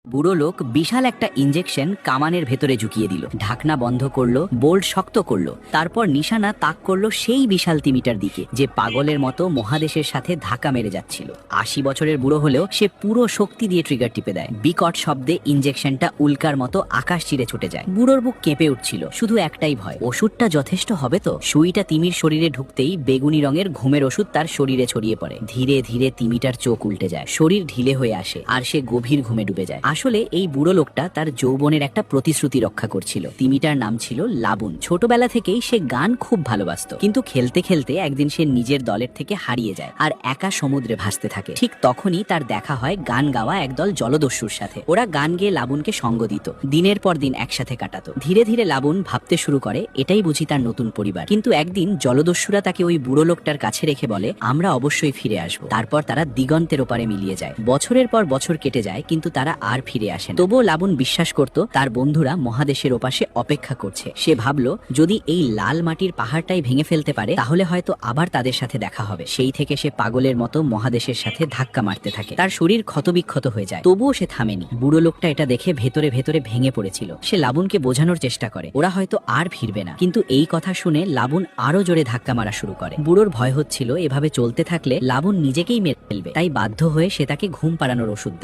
বুড়ো লোক বিশাল একটা ইঞ্জেকশন কামানের ভেতরে ঢুকিয়ে দিল, ঢাকনা বন্ধ করলো, বোল্ট শক্ত করলো, তারপর নিশানা তাক করলো সেই বিশাল তিমিটার দিকে যে পাগলের মতো মহাদেশের সাথে ধাক্কা মেরে যাচ্ছিল। ৮০ বছরের বুড়ো হলেও সে পুরো শক্তি দিয়ে ট্রিগার টিপে দেয়। বিকট শব্দে ইঞ্জেকশনটা উল্কার মতো আকাশ চিরে ছুটে যায়। বুড়োর বুক কেঁপে উঠছিল, শুধু একটাই ভয়, ওষুধটা যথেষ্ট হবে তো। সুইটা তিমির শরীরে ঢুকতেই বেগুনি রঙের ঘুমের ওষুধ তার শরীরে ছড়িয়ে পড়ে। ধীরে ধীরে তিমিটার চোখ উল্টে যায়, শরীর ঢিলে হয়ে আসে আর সে গভীর ঘুমে ডুবে যায়। আসলে এই বুড়ো লোকটা তার যৌবনের একটা প্রতিশ্রুতি রক্ষা করছিল। তিমিটার নাম ছিল লাবুন। ছোটবেলা থেকেই সে গান খুব ভালোবাসতো, কিন্তু খেলতে খেলতে একদিন সে নিজের দলের থেকে হারিয়ে যায় আর একা সমুদ্রে ভাসতে থাকে। ঠিক তখনই তার দেখা হয় গান গাওয়া একদল জলদস্যুর সাথে। ওরা গান গেয়ে লাবুনকে সঙ্গ দিত, দিনের পর দিন একসাথে কাটাতো। ধীরে ধীরে লাবুন ভাবতে শুরু করে এটাই বুঝি তার নতুন পরিবার। কিন্তু একদিন জলদস্যুরা তাকে ওই বুড়ো লোকটার কাছে রেখে বলে আমরা অবশ্যই ফিরে আসবো। তারপর তারা দিগন্তের ওপারে মিলিয়ে যায়। বছরের পর বছর কেটে যায়, কিন্তু তারা আর ফিরে আসে না। তবুও লাবুন বিশ্বাস করত তার বন্ধুরা মহাদেশের ওপাশে অপেক্ষা করছে। সে ভাবলো যদি এই লাল মাটির পাহাড়টাই ভেঙে ফেলতে পারে তাহলে হয়তো আবার তাদের সাথে দেখা হবে। সেই থেকে সে পাগলের মতো মহাদেশের সাথে ধাক্কা মারতে থাকে। তার শরীর ক্ষতবিক্ষত হয়ে যায়, তবুও সে থামেনি। বুড়ো লোকটা এটা দেখে ভেতরে ভেতরে ভেঙে পড়েছিল। সে লাবুনকে বোঝানোর চেষ্টা করে ওরা হয়তো আর ফিরবে না, কিন্তু এই কথা শুনে লাবুন আরো জোরে ধাক্কা মারা শুরু করে। বুড়োর ভয় হচ্ছিল এভাবে চলতে থাকলে লাবুন নিজেকেই মেরে ফেলবে, তাই বাধ্য হয়ে সে তাকে ঘুম পাড়ানোর ওষুধ দেয়।